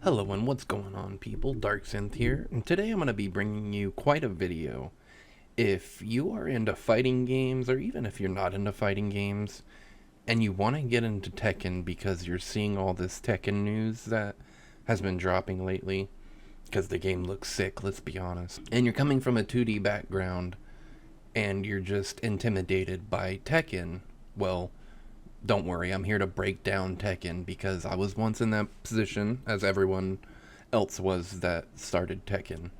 Hello and what's going on, people? DarkSynth here, and today I'm going to be bringing you quite a video. If you are into fighting games, or even if you're not into fighting games, and you want to get into Tekken because you're seeing all this Tekken news that has been dropping lately, because the game looks sick, let's be honest, and you're coming from a 2D background, and you're just intimidated by Tekken, well, don't worry, I'm here to break down Tekken because I was once in that position, as everyone else was that started Tekken.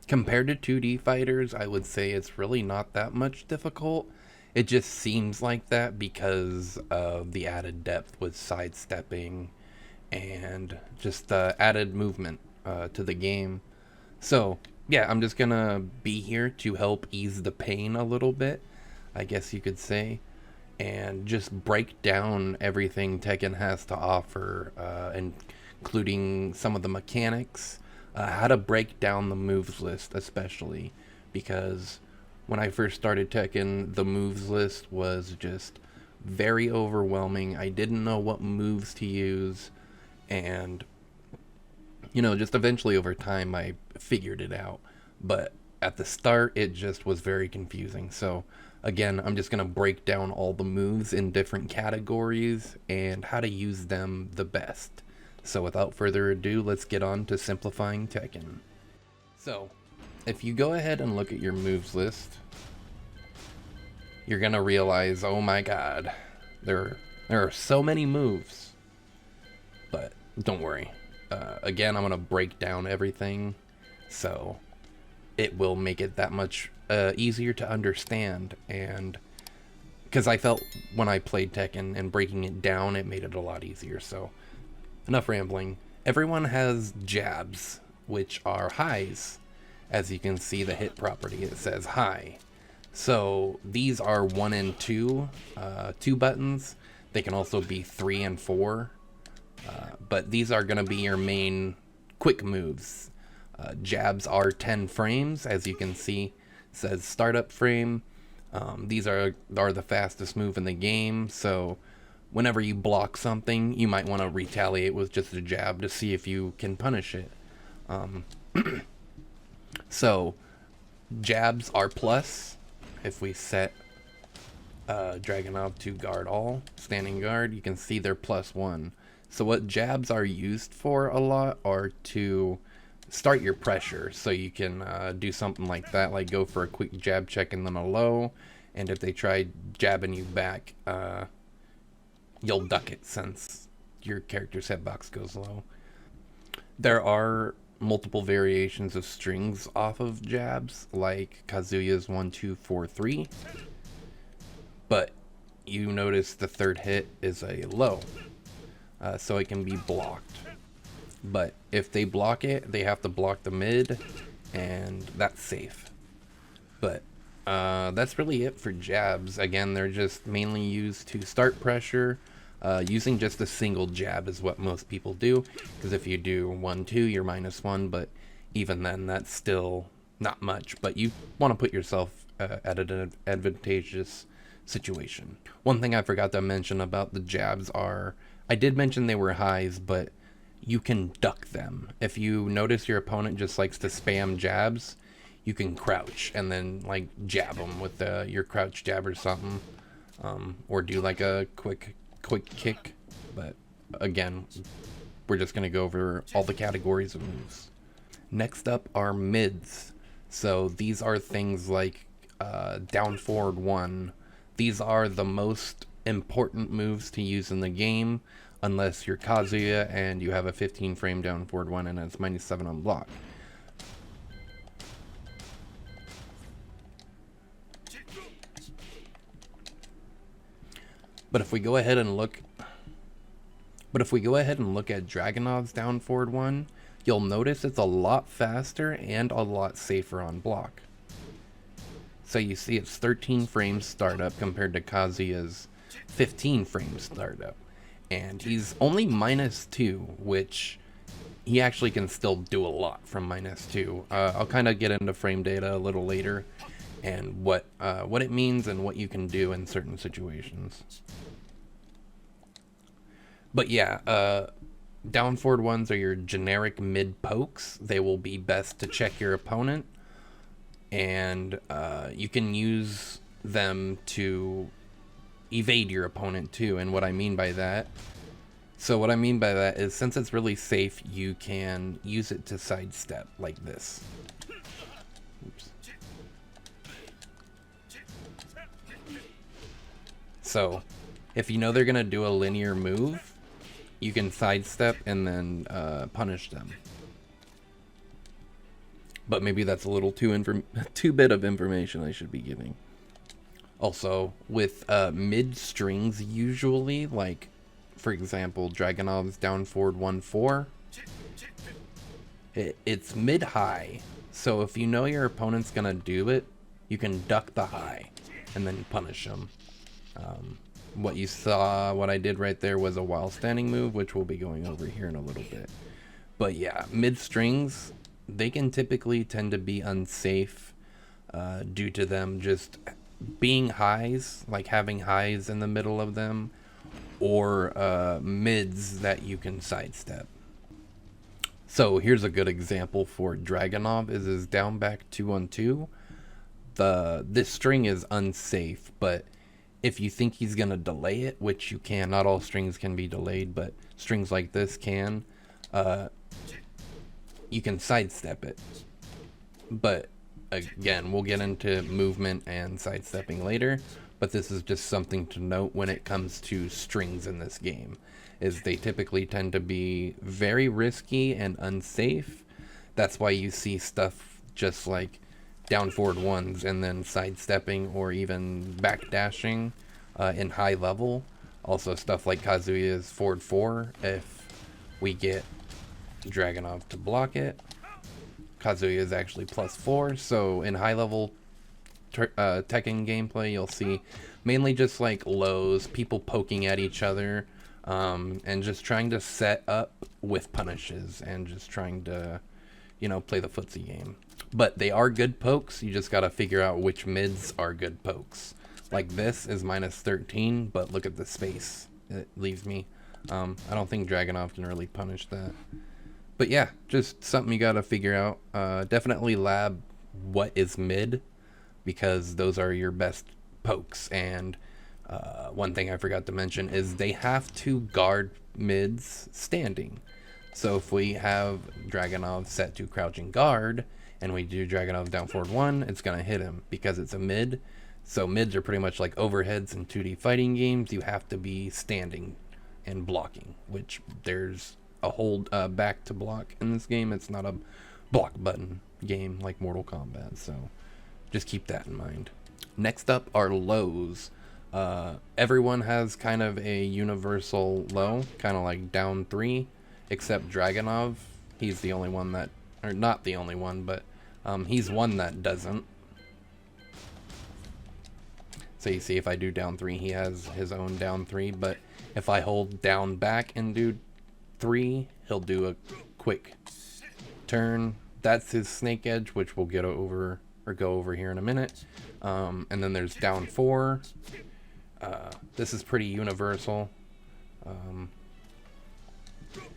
Compared to 2D fighters, I would say it's really not that much difficult. It just seems like that because of the added depth with sidestepping and just the added movement to the game. So, yeah, I'm just gonna be here to help ease the pain a little bit, I guess you could say, and just break down everything Tekken has to offer, including some of the mechanics, how to break down the moves list, especially because when I first started Tekken, the moves list was just very overwhelming. I didn't know what moves to use, and just eventually over time I figured it out. But at the start, it just was very confusing. So, again, I'm just going to break down all the moves in different categories and how to use them the best. So, without further ado, let's get on to simplifying Tekken. So, if you go ahead and look at your moves list, you're going to realize, oh my god, there are so many moves. But don't worry. Again, I'm going to break down everything, so it will make it that much easier to understand. And because I felt when I played Tekken and breaking it down, it made it a lot easier. So enough rambling. Everyone has jabs, which are highs. As you can see, the hit property, it says high. So these are 1 and 2, 2 buttons. They can also be 3 and 4. But these are going to be your main quick moves. Jabs are 10 frames, as you can see. It says startup frame. These are the fastest move in the game, so whenever you block something, you might want to retaliate with just a jab to see if you can punish it. So, jabs are plus. If we set Dragunov to guard all, standing guard, you can see they're +1. So what jabs are used for a lot are to start your pressure. So you can do something like that, like go for a quick jab check and then a low. And if they try jabbing you back, you'll duck it since your character's hitbox goes low. There are multiple variations of strings off of jabs, like Kazuya's 1, 2, 4, 3. But you notice the third hit is a low. So it can be blocked. But if they block it, they have to block the mid, and that's safe. But that's really it for jabs. Again, they're just mainly used to start pressure. Using just a single jab is what most people do, because if you do 1, 2, you're -1, but even then, that's still not much. But you want to put yourself at an advantageous situation. One thing I forgot to mention about the jabs are, I did mention they were highs, but you can duck them. If you notice your opponent just likes to spam jabs, you can crouch and then like jab them with your crouch jab or something, or do like a quick kick. But again, we're just gonna go over all the categories of moves. Next up are mids. So these are things like down forward 1. These are the most important moves to use in the game, unless you're Kazuya and you have a 15 frame down forward 1 and it's -7 on block. But if we go ahead and look at Dragunov's down forward 1, you'll notice it's a lot faster and a lot safer on block. So you see it's 13 frames startup compared to Kazuya's 15 frames startup. And he's only -2, which he actually can still do a lot from -2. I'll kind of get into frame data a little later and what it means and what you can do in certain situations. But yeah, down forward ones are your generic mid pokes. They will be best to check your opponent, and you can use them to evade your opponent too. And what I mean by that, is since it's really safe, you can use it to sidestep like this. Oops. So if you know they're gonna do a linear move, you can sidestep and then punish them. But maybe that's a little too bit of information I should be giving. Also, with mid strings, usually, like for example, Dragunov's down forward 1-4, it's mid high. So if you know your opponent's gonna do it, you can duck the high and then punish them. What you saw, what I did right there was a while standing move, which we'll be going over here in a little bit. But yeah, mid strings, they can typically tend to be unsafe due to them just being highs, like having highs in the middle of them, or mids that you can sidestep. So here's a good example for Dragunov is his down back 2-on-2. This string is unsafe, but if you think he's gonna delay it, which you can, not all strings can be delayed, but strings like this can, you can sidestep it. But again, we'll get into movement and sidestepping later, but this is just something to note when it comes to strings in this game, is they typically tend to be very risky and unsafe. That's why you see stuff just like down forward ones and then sidestepping or even backdashing in high level. Also stuff like Kazuya's forward 4, if we get Dragunov to block it. Kazuya is actually +4, so in high level Tekken gameplay you'll see mainly just like lows, people poking at each other, and just trying to set up with punishes and just trying to, you know, play the footsie game. But they are good pokes, you just gotta figure out which mids are good pokes. Like this is -13, but look at the space it leaves me. I don't think Dragunov can really punish that. But yeah, just something you gotta figure out. Definitely lab what is mid, because those are your best pokes. And one thing I forgot to mention is they have to guard mids standing. So if we have Dragunov set to crouching guard, and we do Dragunov down forward 1, it's going to hit him because it's a mid. So mids are pretty much like overheads in 2D fighting games. You have to be standing and blocking, which there's a hold back to block in this game. It's not a block button game like Mortal Kombat, so just keep that in mind. Next up are lows. Everyone has kind of a universal low, kind of like down 3, except Dragunov. He's the only one that, or not the only one, but he's one that doesn't. So you see if I do down 3, he has his own down 3, but if I hold down back and do 3, he'll do a quick turn. That's his snake edge, which we'll get over or go over here in a minute. And then there's down 4. This is pretty universal.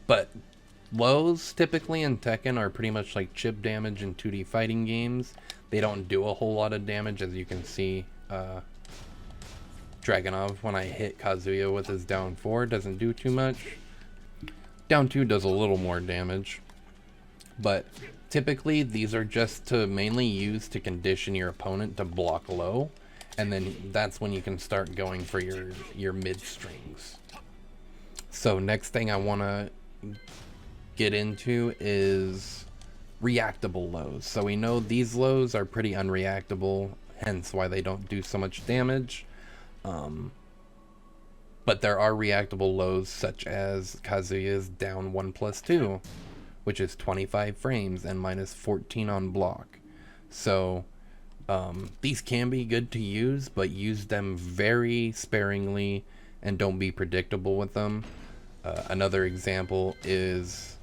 But lows typically in Tekken are pretty much like chip damage in 2D fighting games. They don't do a whole lot of damage, as you can see. Dragunov, when I hit Kazuya with his down 4, doesn't do too much. Down 2 does a little more damage. But typically these are just to mainly use to condition your opponent to block low. And then that's when you can start going for your mid strings. So next thing I want to get into is reactable lows. So we know these lows are pretty unreactable, hence why they don't do so much damage. But there are reactable lows such as Kazuya's down 1+2, which is 25 frames and -14 on block. So these can be good to use, but use them very sparingly and don't be predictable with them. Another example is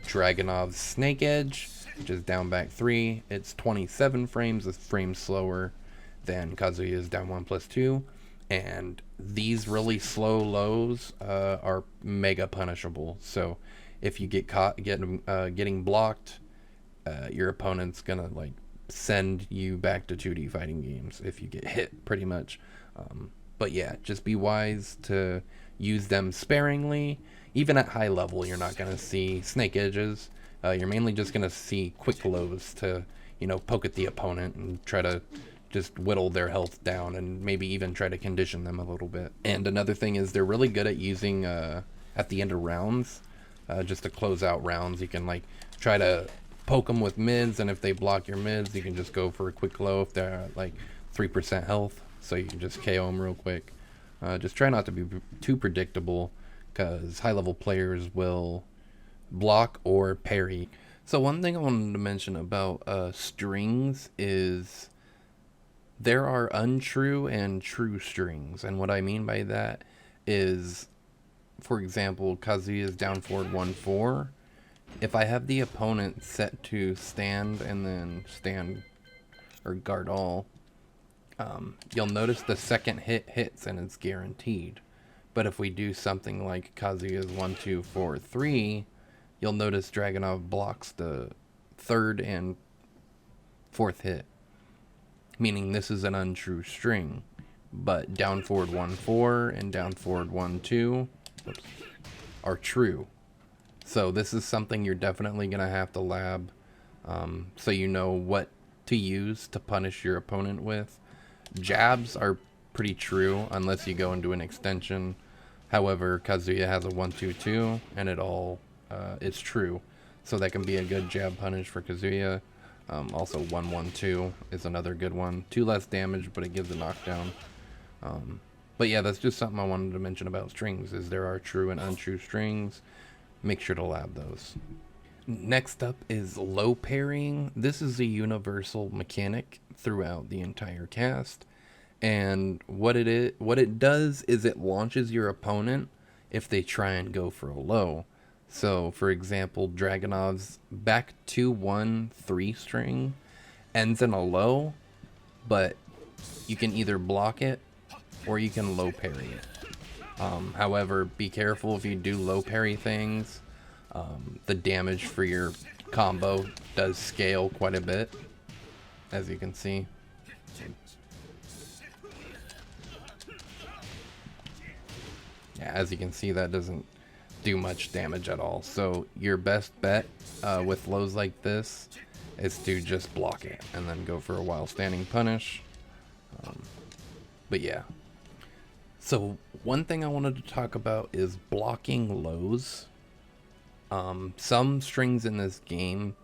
Dragunov's Snake Edge, which is down back 3. It's 27 frames, a frame slower than Kazuya's down 1+2. And these really slow lows are mega punishable. So if you get caught getting blocked, your opponent's gonna like send you back to 2D fighting games if you get hit, pretty much. But yeah, just be wise to use them sparingly. Even at high level, you're not gonna see snake edges. You're mainly just gonna see quick lows to, poke at the opponent and try to just whittle their health down, and maybe even try to condition them a little bit. And another thing is they're really good at using at the end of rounds, just to close out rounds. You can like try to poke them with mids, and if they block your mids, you can just go for a quick low if they're at like 3% health, so you can just KO them real quick. Just try not to be too predictable, because high level players will block or parry. So one thing I wanted to mention about strings is there are untrue and true strings. And what I mean by that is, for example, Kazuya's down forward 1-4. If I have the opponent set to stand and then stand or guard all, you'll notice the second hit hits and it's guaranteed. But if we do something like Kazuya's 1-2-4-3, you'll notice Dragunov blocks the third and fourth hit, meaning this is an untrue string. But down forward 1-4 and down forward 1-2 are true. So this is something you're definitely going to have to lab, so you know what to use to punish your opponent with. Jabs are pretty true unless you go into an extension. However, Kazuya has a 1-2-2 and it all is true. So that can be a good jab punish for Kazuya. Also 1-1-2 is another good one. 2 less damage, but it gives a knockdown. But yeah, that's just something I wanted to mention about strings, is there are true and untrue strings. Make sure to lab those. Next up is low parrying. This is a universal mechanic throughout the entire cast. And what it does is it launches your opponent if they try and go for a low. So, for example, Dragunov's back 2-1-3 string ends in a low, but you can either block it or you can low parry it. However, be careful if you do low parry things. The damage for your combo does scale quite a bit, as you can see. Yeah, as you can see, that doesn't do much damage at all. So your best bet with lows like this is to just block it and then go for a while standing punish. But yeah. So one thing I wanted to talk about is blocking lows. Some strings in this game,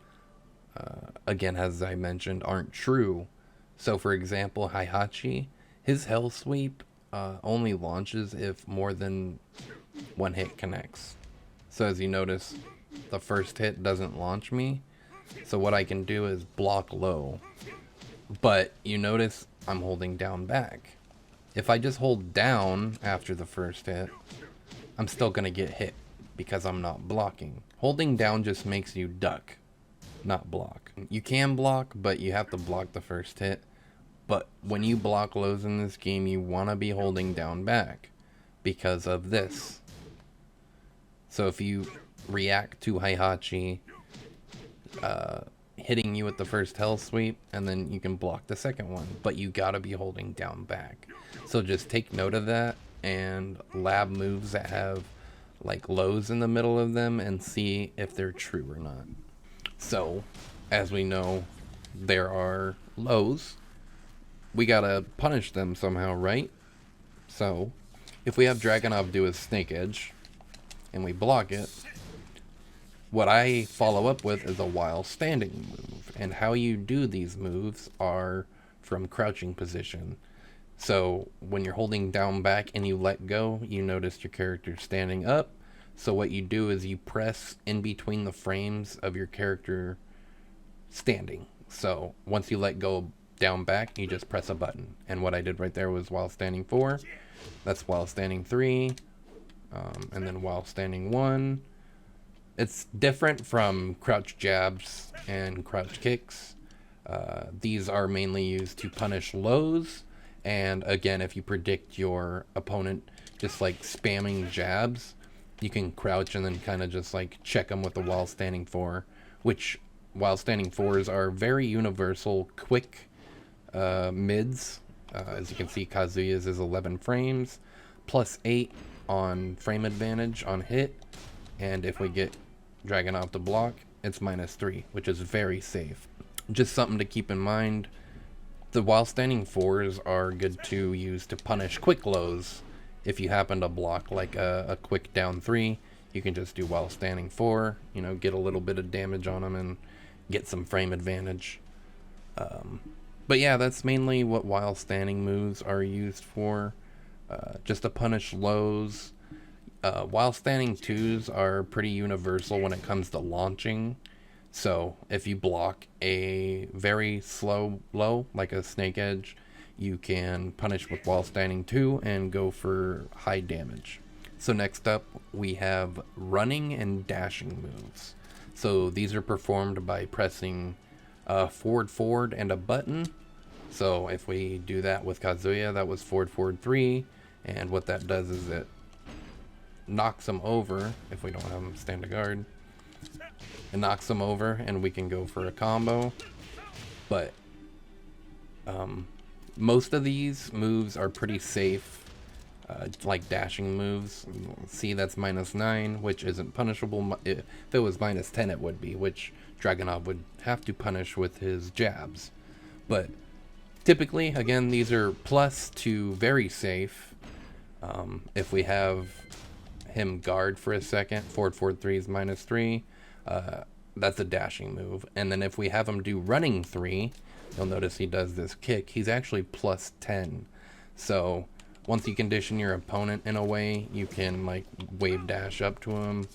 again, as I mentioned, aren't true. So for example, Heihachi, his hell sweep only launches if more than one hit connects. So as you notice, the first hit doesn't launch me. So what I can do is block low. But you notice I'm holding down back. If I just hold down after the first hit, I'm still going to get hit because I'm not blocking. Holding down just makes you duck, not block. You can block, but you have to block the first hit. But when you block lows in this game, you want to be holding down back because of this. So if you react to Heihachi hitting you with the first hell sweep, and then you can block the second one, but you gotta be holding down back. So just take note of that and lab moves that have like lows in the middle of them and see if they're true or not. So as we know, there are lows. We gotta punish them somehow, right? So if we have Dragunov do his snake edge and we block it, what I follow up with is a while standing move. And how you do these moves are from crouching position. So when you're holding down back and you let go, you notice your character standing up. So what you do is you press in between the frames of your character standing. So once you let go down back, you just press a button. And what I did right there was while standing 4. That's while standing 3. And then while standing 1. It's different from crouch jabs and crouch kicks. These are mainly used to punish lows And again, if you predict your opponent just like spamming jabs, you can crouch and then kind of just like check them with the while standing 4, which while standing 4s are very universal, quick mids. As you can see, Kazuya's is 11 frames, plus 8 on frame advantage on hit, and if we get Dragunov to block, it's minus 3, which is very safe. Just something to keep in mind. The while standing 4s are good to use to punish quick lows. If you happen to block like a quick down 3, you can just do while standing 4, you know, get a little bit of damage on them and get some frame advantage. But yeah, that's mainly what while standing moves are used for, just to punish lows. While standing 2s are pretty universal when it comes to launching. So if you block a very slow low, like a snake edge, you can punish with while standing 2 and go for high damage. So next up, we have running and dashing moves. So these are performed by pressing forward and a button. So if we do that with Kazuya, that was forward 3, and what that does is it knocks him over. If we don't have him stand a guard, it knocks him over and we can go for a combo. But most of these moves are pretty safe, like dashing moves. See, that's minus 9, which isn't punishable. If it was minus 10, it would be, which Dragunov would have to punish with his jabs. But typically, again, these are plus to very safe. If we have him guard for a second, forward 3 is minus 3. That's a dashing move. And then if we have him do running 3, you'll notice he does this kick. He's actually plus 10. So once you condition your opponent in a way, you can like wave dash up to him,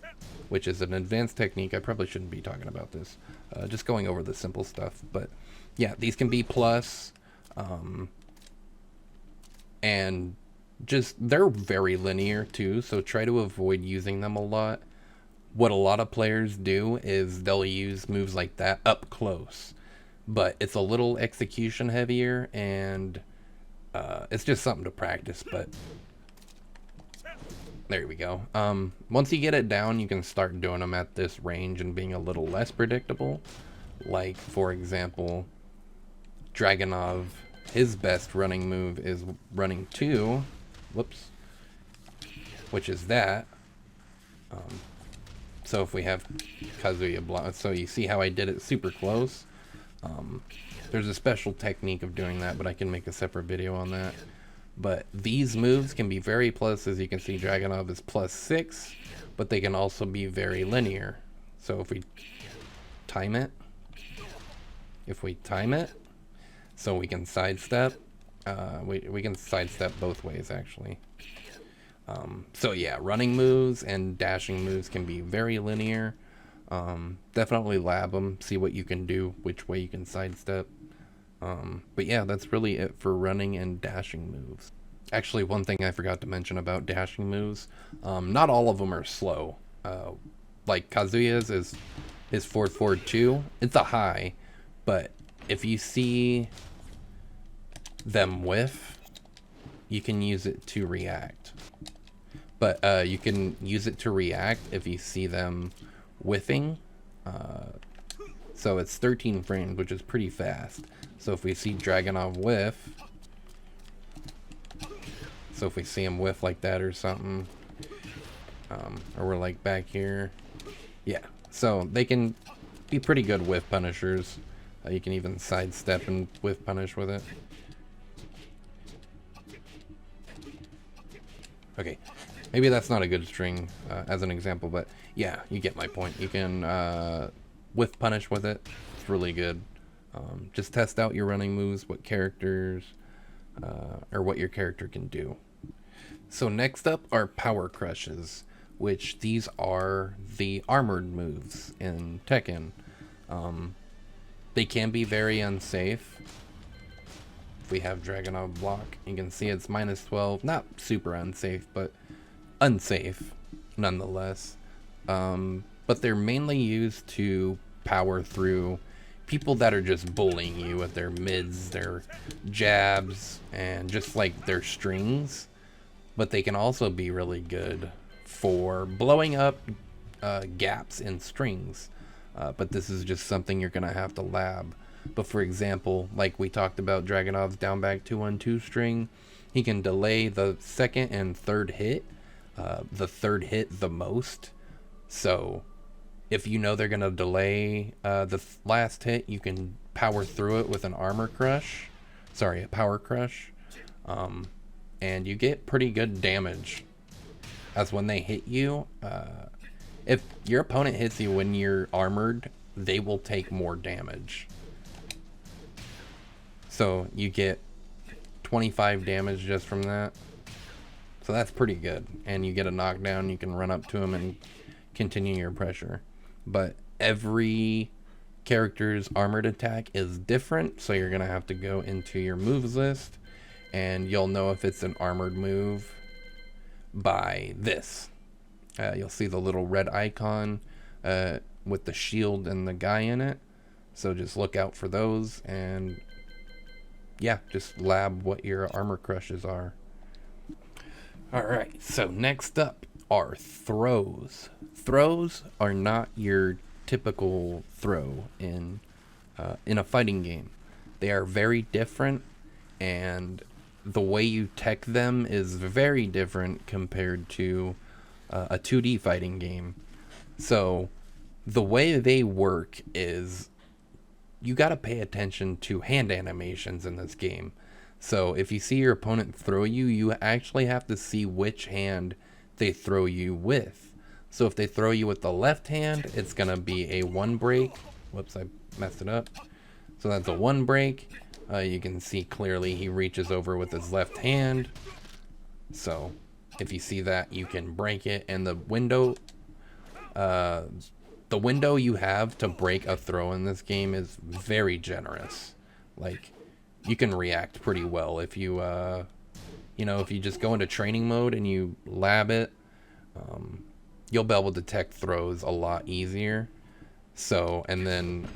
which is an advanced technique. I probably shouldn't be talking about this. Just going over the simple stuff. But yeah, these can be plus. And just, they're very linear too, so try to avoid using them a lot. What a lot of players do is they'll use moves like that up close, but it's a little execution heavier, and it's just something to practice. But there we go. Once you get it down, you can start doing them at this range and being a little less predictable. Like, for example, Dragunov, his best running move is running 2, which is that. So if we have Kazuya block, so you see how I did it super close. There's a special technique of doing that, but I can make a separate video on that. But these moves can be very plus. As you can see, Dragunov is plus 6, but they can also be very linear. So if we time it, so we can sidestep. We can sidestep both ways, actually. So yeah, running moves and dashing moves can be very linear. Definitely lab them, see what you can do, which way you can sidestep. But yeah, that's really it for running and dashing moves. Actually, one thing I forgot to mention about dashing moves, not all of them are slow. Like Kazuya's is forward 2. It's a high, but if you see them whiff, you can use it to react. But you can use it to react if you see them whiffing. So it's 13 frames, which is pretty fast. So if we see Dragunov whiff, so if we see him whiff like that or something, or we're like back here, yeah. So they can be pretty good whiff punishers. You can even sidestep and whiff punish with it. Okay, maybe that's not a good string as an example, but yeah, you get my point. You can whiff punish with it. It's really good. Just test out your running moves, what characters, or what your character can do. So next up are power crushes, which these are the armored moves in Tekken. They can be very unsafe. If we have Dragunov block, you can see it's minus 12. Not super unsafe, but unsafe nonetheless. But they're mainly used to power through people that are just bullying you with their mids, their jabs, and just like their strings. But they can also be really good for blowing up gaps in strings. But this is just something you're gonna have to lab. But for example, like we talked about Dragunov's down back 2-1-2 string, he can delay the second and third hit, the third hit the most. So if you know they're gonna delay the last hit, you can power through it with an armor crush. Sorry, a power crush. And you get pretty good damage. As when they hit you, if your opponent hits you when you're armored, they will take more damage. So you get 25 damage just from that. So that's pretty good. And you get a knockdown, you can run up to him and continue your pressure. But every character's armored attack is different, so you're gonna have to go into your moves list, and you'll know if it's an armored move by this. You'll see the little red icon with the shield and the guy in it. So just look out for those, and yeah, just lab what your armor crushes are. Alright, so next up are throws. Throws are not your typical throw in a fighting game. They are very different, and the way you tech them is very different compared to a 2D fighting game. So the way they work is you gotta pay attention to hand animations in this game. So if you see your opponent throw you, you actually have to see which hand they throw you with. So if they throw you with the left hand, it's gonna be a 1 break. Whoops, I messed it up. So that's a 1 break. You can see clearly he reaches over with his left hand. So if you see that, you can break it, and the window you have to break a throw in this game is very generous. Like, you can react pretty well if you if you just go into training mode and you lab it, you'll be able to detect throws a lot easier. So, and then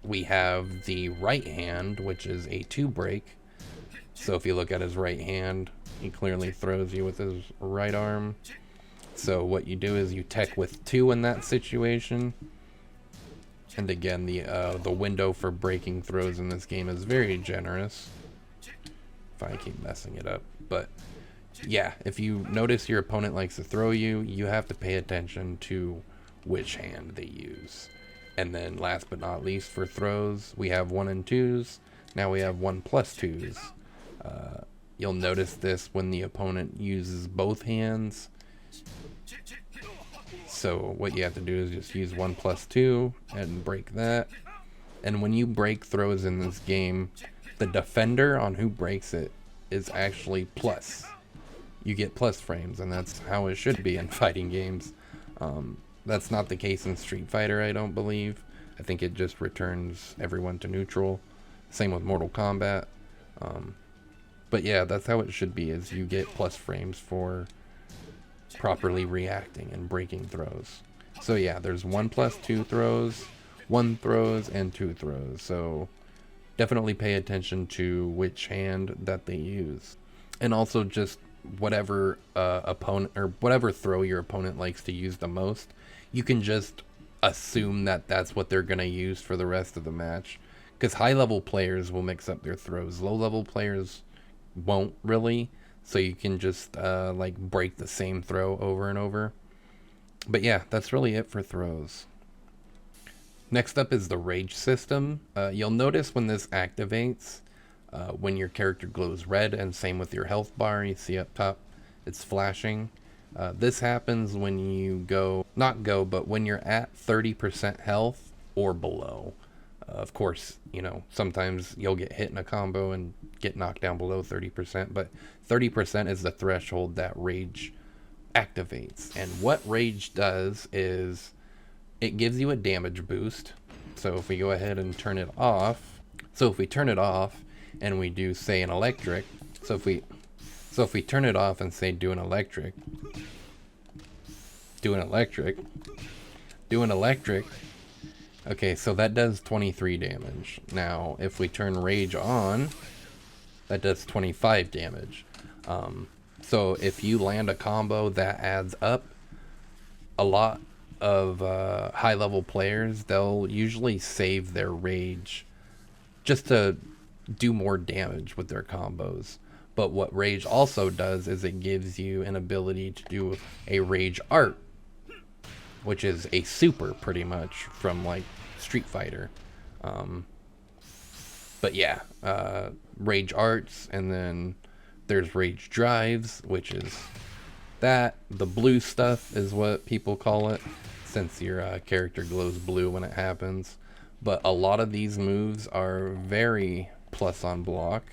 we have the right hand, which is a 2 break. So if you look at his right hand, he clearly throws you with his right arm. So what you do is you tech with 2 in that situation. And again, the window for breaking throws in this game is very generous. If I keep messing it up. But yeah, if you notice your opponent likes to throw you, you have to pay attention to which hand they use. And then last but not least, for throws, we have 1 and 2s. Now we have 1+2s. You'll notice this when the opponent uses both hands. So what you have to do is just use 1+2 and break that. And when you break throws in this game, the defender on who breaks it is actually plus. You get plus frames, and that's how it should be in fighting games. That's not the case in Street Fighter, I don't believe. I think it just returns everyone to neutral. Same with Mortal Kombat. But yeah, that's how it should be, is you get plus frames for properly reacting and breaking throws. So yeah, there's 1+2 throws, 1 throws, and 2 throws. So definitely pay attention to which hand that they use. And also just whatever opponent or whatever throw your opponent likes to use the most, you can just assume that that's what they're going to use for the rest of the match. Because high level players will mix up their throws. Low level players won't really. So you can just like break the same throw over and over. But yeah, that's really it for throws. Next up is the rage system. You'll notice when this activates, when your character glows red, and same with your health bar, you see up top, it's flashing. This happens when you but when you're at 30% health or below. Of course, sometimes you'll get hit in a combo and get knocked down below 30%, but 30% is the threshold that rage activates. And what rage does is it gives you a damage boost. So if we go ahead and turn it off, and we do, say, an electric, so if we turn it off and say do an electric, Okay, so that does 23 damage. Now, if we turn Rage on, that does 25 damage. So if you land a combo that adds up, a lot of high-level players, they'll usually save their Rage just to do more damage with their combos. But what Rage also does is it gives you an ability to do a Rage Art, which is a super pretty much from like Street Fighter. But yeah, Rage Arts, and then there's Rage Drives, which is that. The blue stuff is what people call it, since your character glows blue when it happens. But a lot of these moves are very plus on block.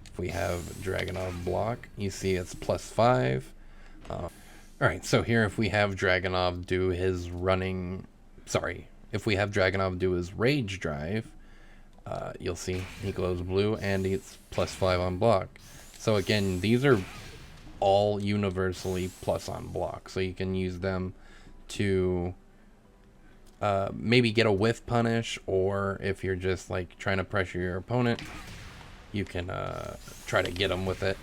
If we have Dragunov block, you see it's +5. Alright, so here if we have Dragunov do his if we have Dragunov do his Rage Drive, you'll see he glows blue and it's +5 on block. So again, these are all universally plus on block, so you can use them to maybe get a whiff punish, or if you're just like trying to pressure your opponent, you can try to get them with it.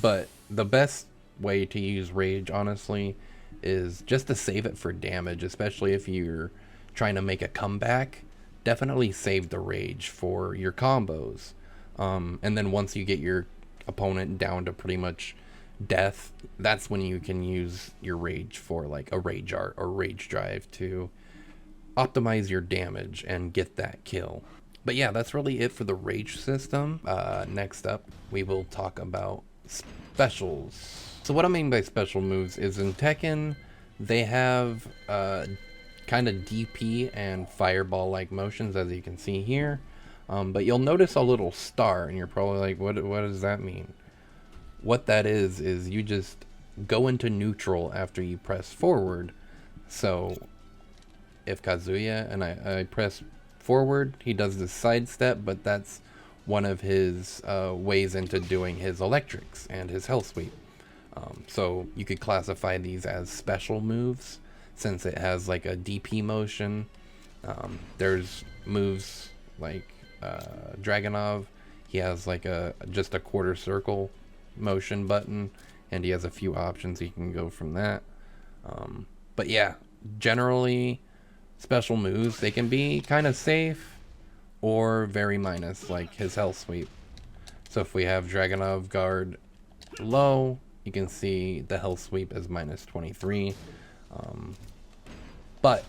But the best way to use Rage, honestly, is just to save it for damage, especially if you're trying to make a comeback. Definitely save the Rage for your combos. And then once you get your opponent down to pretty much death, that's when you can use your Rage for like a Rage Art or Rage Drive to optimize your damage and get that kill. But yeah, that's really it for the Rage system. Next up, we will talk about specials. So what I mean by special moves is in Tekken, they have kind of DP and fireball-like motions, as you can see here. But you'll notice a little star, and you're probably like, what does that mean? What that is you just go into neutral after you press forward. So if Kazuya and I press forward, he does this sidestep, but that's one of his ways into doing his electrics and his hell sweep. So you could classify these as special moves, since it has like a DP motion. There's moves like Dragunov, he has like just a quarter circle motion button, and he has a few options you can go from that. But yeah, generally special moves, they can be kind of safe or very minus, like his hell sweep. So if we have Dragunov guard low, you can see the hell sweep is -23. But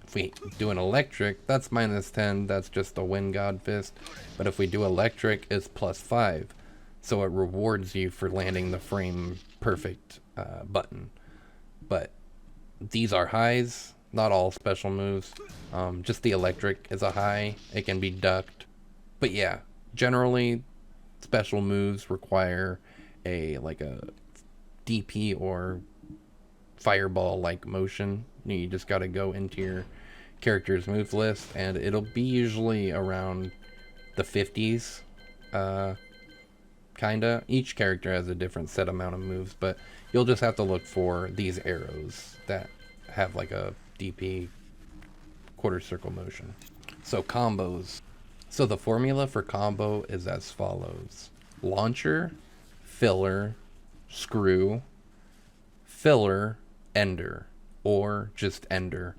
if we do an electric, that's -10. That's just a wind god fist. But if we do electric, it's +5. So it rewards you for landing the frame perfect button. But these are highs, not all special moves. Just the electric is a high. It can be ducked. But yeah, generally special moves require a DP or fireball like motion. You just got to go into your character's move list, and it'll be usually around the 50s. Kinda. Each character has a different set amount of moves, but you'll just have to look for these arrows that have like a DP quarter circle motion. So combos. So the formula for combo is as follows: launcher, filler, screw, filler, ender, or just ender.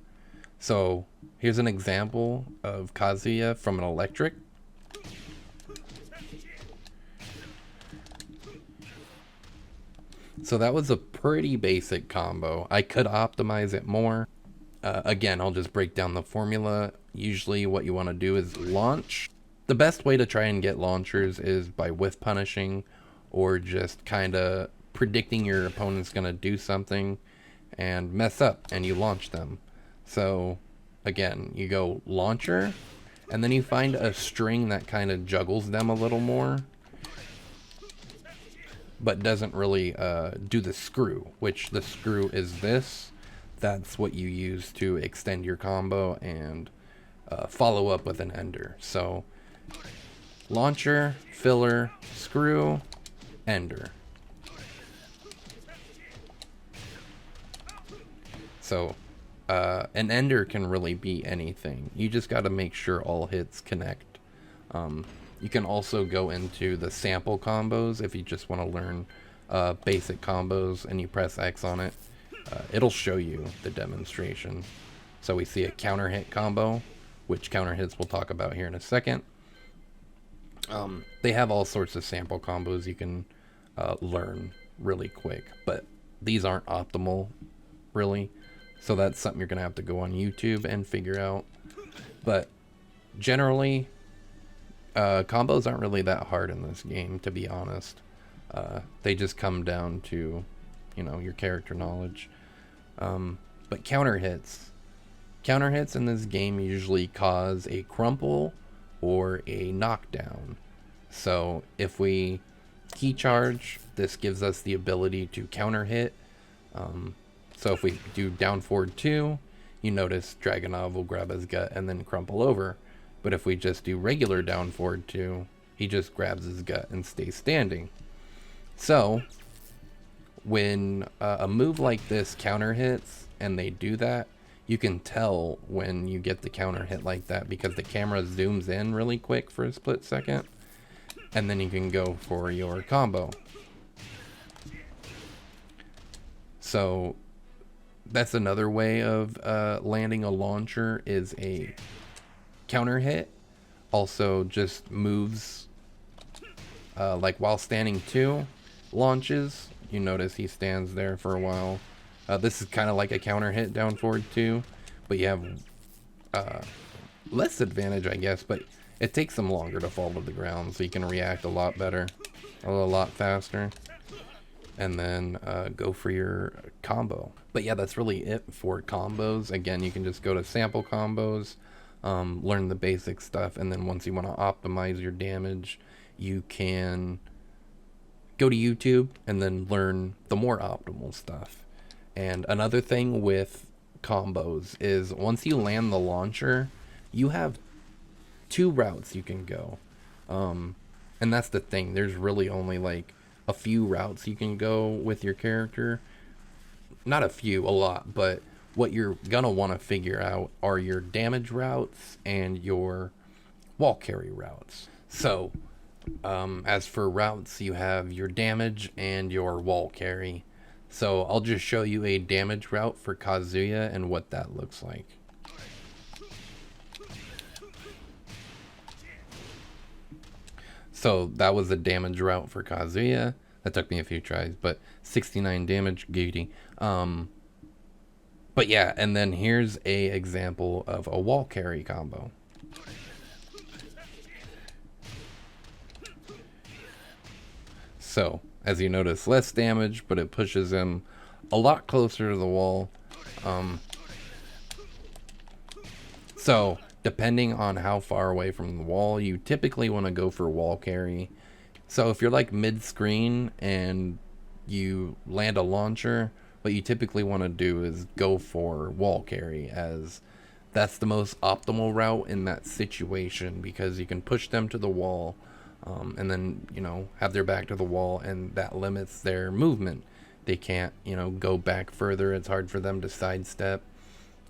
So here's an example of Kazuya from an electric. So that was a pretty basic combo. I could optimize it more. Again, I'll just break down the formula. Usually what you want to do is launch. The best way to try and get launchers is by whiff punishing, or just kind of predicting your opponent's going to do something and mess up, and you launch them. So again, you go launcher, and then you find a string that kind of juggles them a little more, but doesn't really do the screw, which the screw is this. That's what you use to extend your combo and follow up with an ender. So launcher, filler, screw, ender. So an ender can really be anything. You just got to make sure all hits connect. You can also go into the sample combos if you just want to learn basic combos and you press X on it. It'll show you the demonstration. So we see a counter hit combo, which counter hits we'll talk about here in a second. They have all sorts of sample combos you can learn really quick, but these aren't optimal really. So that's something you're going to have to go on YouTube and figure out. But generally, combos aren't really that hard in this game, to be honest. They just come down to, you know, your character knowledge. But counter hits in this game usually cause a crumple or a knockdown. So if we key charge, this gives us the ability to counter hit. So if we do down forward 2, you notice Dragunov will grab his gut and then crumple over. But if we just do regular down forward 2, he just grabs his gut and stays standing. So when a move like this counter hits and they do that, you can tell when you get the counter hit like that because the camera zooms in really quick for a split second, and then you can go for your combo. So that's another way of landing a launcher, is a counter hit. Also just moves like while standing 2 launches. You notice he stands there for a while. This is kind of like a counter hit down forward 2, but you have less advantage, I guess, but it takes them longer to fall to the ground, so you can react a lot better, a lot faster, and then go for your combo. But yeah, that's really it for combos. Again, you can just go to sample combos, learn the basic stuff, and then once you want to optimize your damage, you can go to YouTube and then learn the more optimal stuff. And another thing with combos is once you land the launcher, you have 2 routes you can go. And that's the thing. There's really only like a few routes you can go with your character. Not a few, a lot, but what you're gonna want to figure out are your damage routes and your wall carry routes. So, as for routes, you have your damage and your wall carry. So I'll just show you a damage route for Kazuya and what that looks like. So that was a damage route for Kazuya. That took me a few tries, but 69 damage, goody. But yeah, and then here's a example of a wall carry combo. So, as you notice, less damage, but it pushes him a lot closer to the wall. So, depending on how far away from the wall, you typically want to go for wall carry. So, if you're like mid-screen and you land a launcher, what you typically want to do is go for wall carry, as that's the most optimal route in that situation, because you can push them to the wall. And then, you know, have their back to the wall, and that limits their movement. They can't, you know, go back further. It's hard for them to sidestep,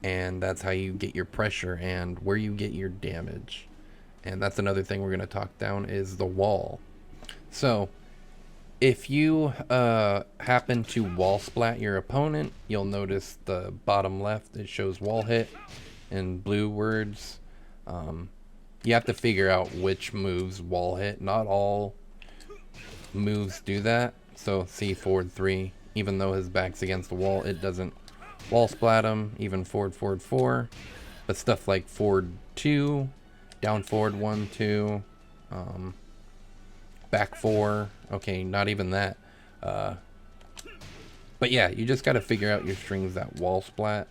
and that's how you get your pressure and where you get your damage. And that's another thing we're going to talk down is the wall. So if you happen to wall splat your opponent, you'll notice the bottom left, it shows wall hit in blue words. You have to figure out which moves wall hit. Not all moves do that. So see forward 3, even though his back's against the wall, it doesn't wall splat him. Even forward 4. But stuff like forward 2, down forward 1, 2, back 4. Okay, not even that. But yeah, you just got to figure out your strings that wall splat.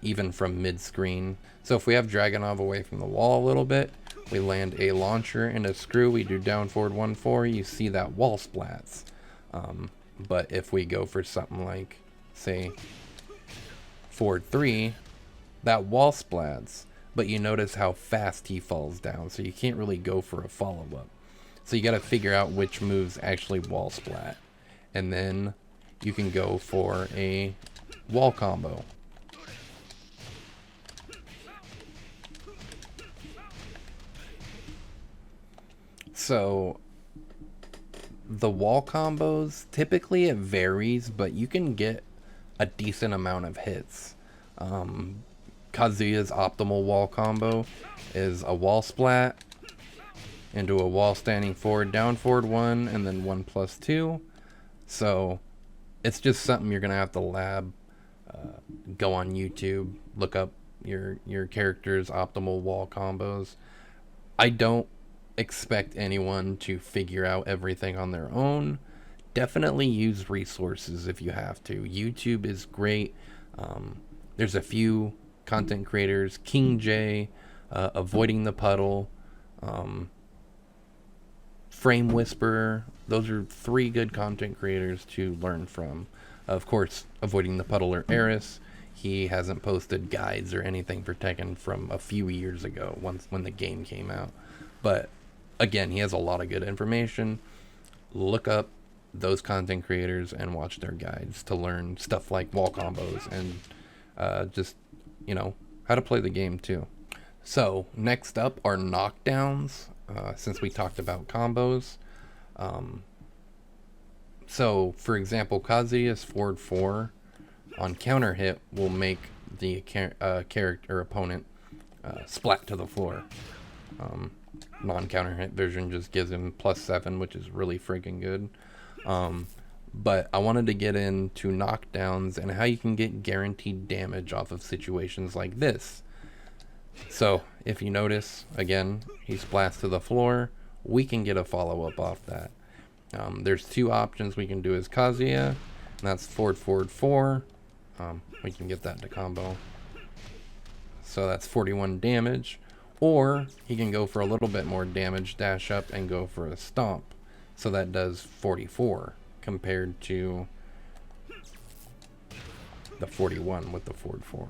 Even from mid-screen. So if we have Dragunov away from the wall a little bit, we land a launcher and a screw, we do down forward 1, 4, you see that wall splats. But if we go for something like, say, forward 3, that wall splats, but you notice how fast he falls down, so you can't really go for a follow-up. So you got to figure out which moves actually wall splat. And then you can go for a wall combo. So the wall combos, typically it varies, but you can get a decent amount of hits. Kazuya's optimal wall combo is a wall splat into a wall standing forward, down forward 1, and then 1+2. So it's just something you're gonna have to lab. Go on YouTube, look up your character's optimal wall combos. I don't expect anyone to figure out everything on their own. Definitely use resources if you have to. YouTube is great. There's a few content creators, King J, Avoiding the Puddle, Frame Whisperer. Those are 3 good content creators to learn from. Of course, Avoiding the Puddle or Eris. He hasn't posted guides or anything for Tekken from a few years ago, when the game came out. But again, he has a lot of good information. Look up those content creators and watch their guides to learn stuff like wall combos and just, how to play the game too. So next up are knockdowns, since we talked about combos. So for example, Kazuya's forward 4 on counter hit will make the character opponent splat to the floor. Non-counter hit version just gives him +7, which is really freaking good. But I wanted to get into knockdowns and how you can get guaranteed damage off of situations like this. So if you notice, again, he splats to the floor. We can get a follow-up off that. There's 2 options we can do as Kazuya, and that's forward 4. We can get that to combo. So that's 41 damage. Or he can go for a little bit more damage, dash up, and go for a stomp. So that does 44 compared to the 41 with the forward 4.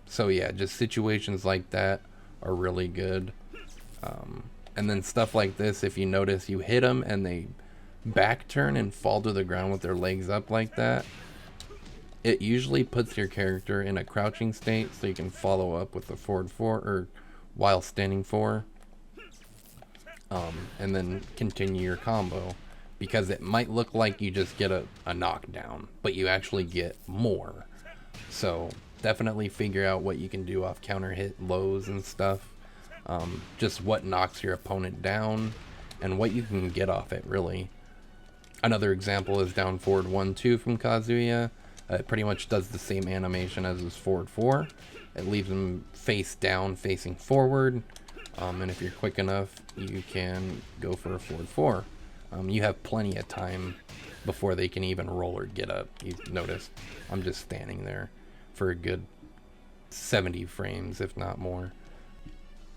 So yeah, just situations like that are really good. And then stuff like this, if you notice, you hit them and they back turn and fall to the ground with their legs up like that. It usually puts your character in a crouching state so you can follow up with the forward 4 or while standing 4. And then continue your combo, because it might look like you just get a knockdown, but you actually get more. So definitely figure out what you can do off counter hit lows and stuff. Just what knocks your opponent down and what you can get off it, really. Another example is down forward 1-2 from Kazuya. It pretty much does the same animation as his forward 4. It leaves him face down, facing forward. And if you're quick enough, you can go for a forward 4. You have plenty of time before they can even roll or get up. You notice I'm just standing there for a good 70 frames, if not more.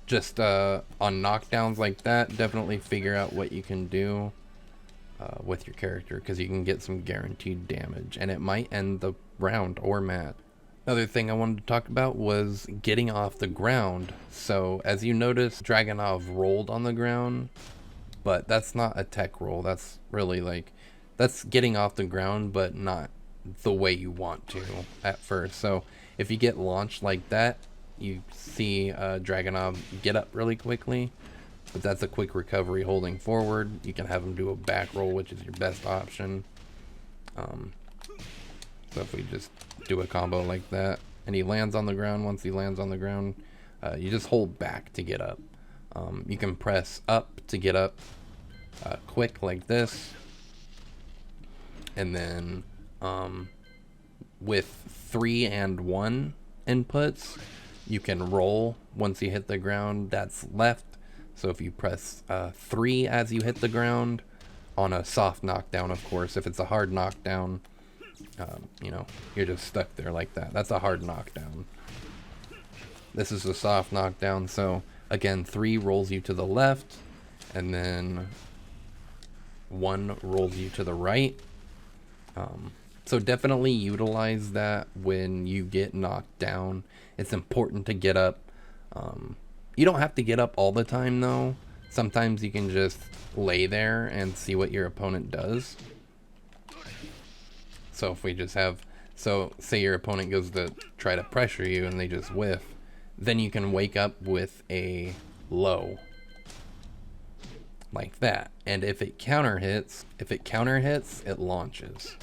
Just on knockdowns like that, definitely figure out what you can do with your character, because you can get some guaranteed damage, and it might end the round or match. Another thing I wanted to talk about was getting off the ground. So as you notice, Dragunov rolled on the ground, but that's not a tech roll. That's really that's getting off the ground, but not the way you want to at first. So if you get launched like that, you see Dragunov get up really quickly, but that's a quick recovery holding forward. You can have him do a back roll, which is your best option. So if we just do a combo like that and he lands on the ground, once he lands on the ground, you just hold back to get up. You can press up to get up quick like this, and then with 3 and 1 inputs, you can roll once you hit the ground. That's left. So if you press 3 as you hit the ground on a soft knockdown, of course, if it's a hard knockdown, you're just stuck there like that. That's a hard knockdown. This is a soft knockdown. So again, 3 rolls you to the left, and then 1 rolls you to the right. So definitely utilize that when you get knocked down. It's important to get up. You don't have to get up all the time though. Sometimes you can just lay there and see what your opponent does. So if we just say your opponent goes to try to pressure you and they just whiff, then you can wake up with a low. like that. And if it counter hits, it launches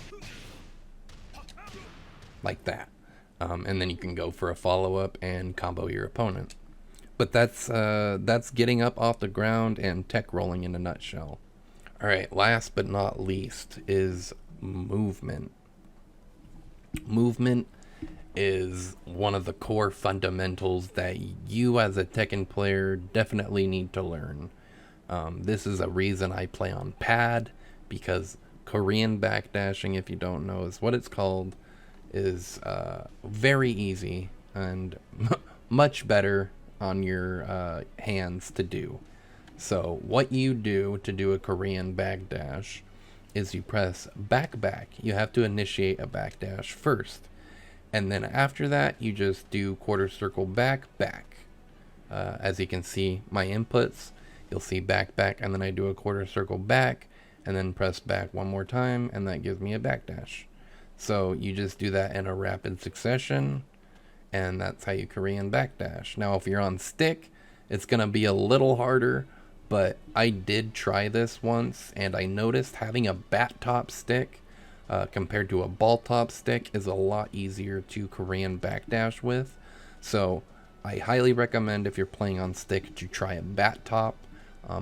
like that. And then you can go for a follow-up and combo your opponent. But that's getting up off the ground and tech rolling in a nutshell. All right, last but not least is movement. Movement is one of the core fundamentals that you as a Tekken player definitely need to learn. This is a reason I play on pad, because Korean backdashing, if you don't know, is what it's called, is very easy and much better on your hands to do. So what you do to do a Korean backdash is you press back. You have to initiate a backdash first. And then after that, you just do quarter circle back. As you can see, my inputs, you'll see back, and then I do a quarter circle back, and then press back one more time, and that gives me a backdash. So you just do that in a rapid succession, and that's how you Korean backdash. Now, if you're on stick, it's going to be a little harder, but I did try this once, and I noticed having a bat top stick compared to a ball top stick is a lot easier to Korean backdash with. So I highly recommend, if you're playing on stick, to try a bat top.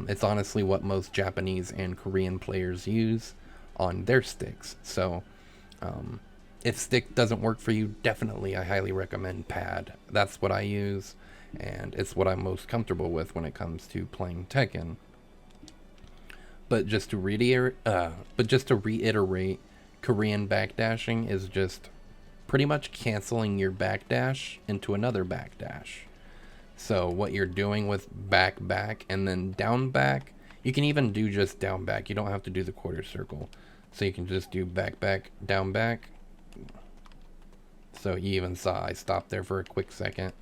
It's honestly what most Japanese and Korean players use on their sticks. So if stick doesn't work for you, definitely I highly recommend pad. That's what I use, and it's what I'm most comfortable with when it comes to playing Tekken. But just to reiterate, Korean backdashing is just pretty much canceling your backdash into another backdash. So what you're doing with back, and then down back, you can even do just down back. You don't have to do the quarter circle. So you can just do back, down back. So you even saw I stopped there for a quick second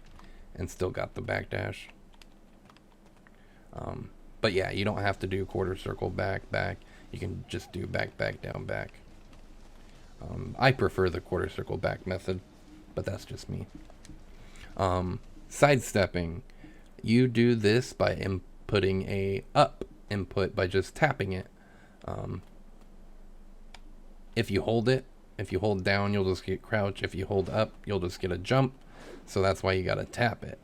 and still got the backdash. But yeah, you don't have to do quarter circle back. You can just do back, down back. I prefer the quarter circle back method, but that's just me. Sidestepping. You do this by inputting a up input by just tapping it. If you hold down, you'll just get crouch. If you hold up, you'll just get a jump. So that's why you gotta tap it.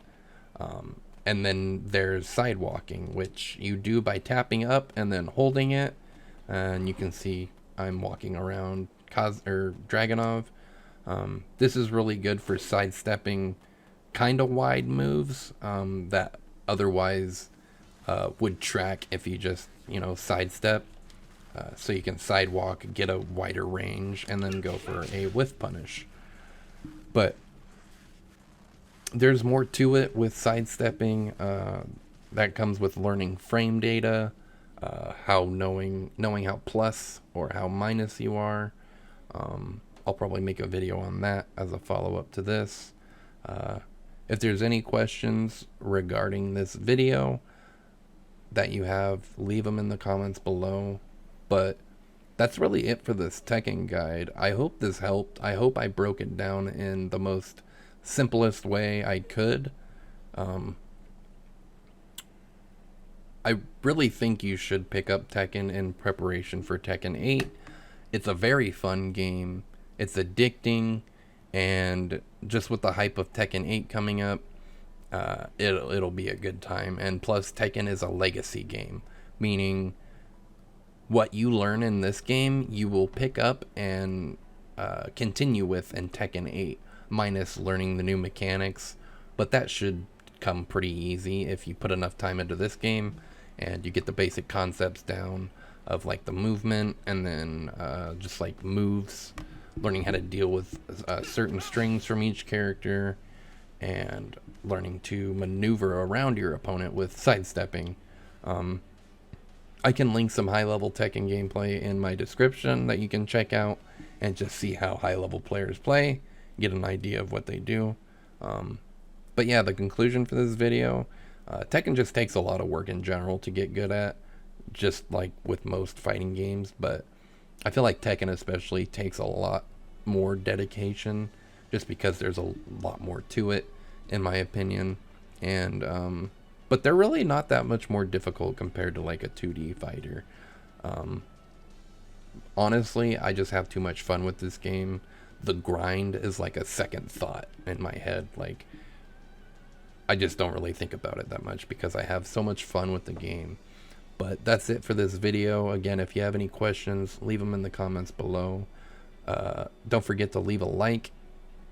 And then there's sidewalking, which you do by tapping up and then holding it. And you can see I'm walking around Dragunov. This is really good for sidestepping kind of wide moves that otherwise would track if you just, sidestep. So you can sidewalk, get a wider range, and then go for a whiff punish. But there's more to it with sidestepping. That comes with learning frame data, how knowing how plus or how minus you are. I'll probably make a video on that as a follow-up to this. If there's any questions regarding this video that you have, leave them in the comments below. But that's really it for this Tekken guide. I hope this helped. I hope I broke it down in the most simplest way I could. I really think you should pick up Tekken in preparation for Tekken 8. It's a very fun game. It's addicting, and just with the hype of Tekken 8 coming up, it'll be a good time. And plus, Tekken is a legacy game, meaning what you learn in this game, you will pick up and continue with in Tekken 8, minus learning the new mechanics. But that should come pretty easy if you put enough time into this game and you get the basic concepts down of like the movement, and then just like moves, learning how to deal with certain strings from each character, and learning to maneuver around your opponent with sidestepping. I can link some high-level Tekken gameplay in my description that you can check out and just see how high-level players play, get an idea of what they do. But yeah, the conclusion for this video, Tekken just takes a lot of work in general to get good at, just like with most fighting games, but I feel like Tekken especially takes a lot more dedication, just because there's a lot more to it, in my opinion. And but they're really not that much more difficult compared to like a 2D fighter. Um, Honestly, I just have too much fun with this game. The grind is like a second thought in my head. Like, I just don't really think about it that much because I have so much fun with the game. But that's it for this video. Again, if you have any questions, leave them in the comments below. Don't forget to leave a like,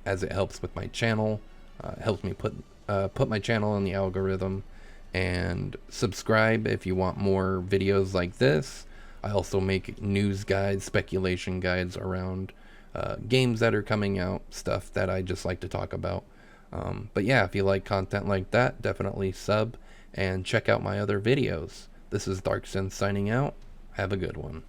as it helps with my channel. It helps me put my channel in the algorithm. And subscribe if you want more videos like this. I also make news guides, speculation guides around games that are coming out, stuff that I just like to talk about. But yeah, if you like content like that, definitely sub and check out my other videos. This is Darkson signing out. Have a good one.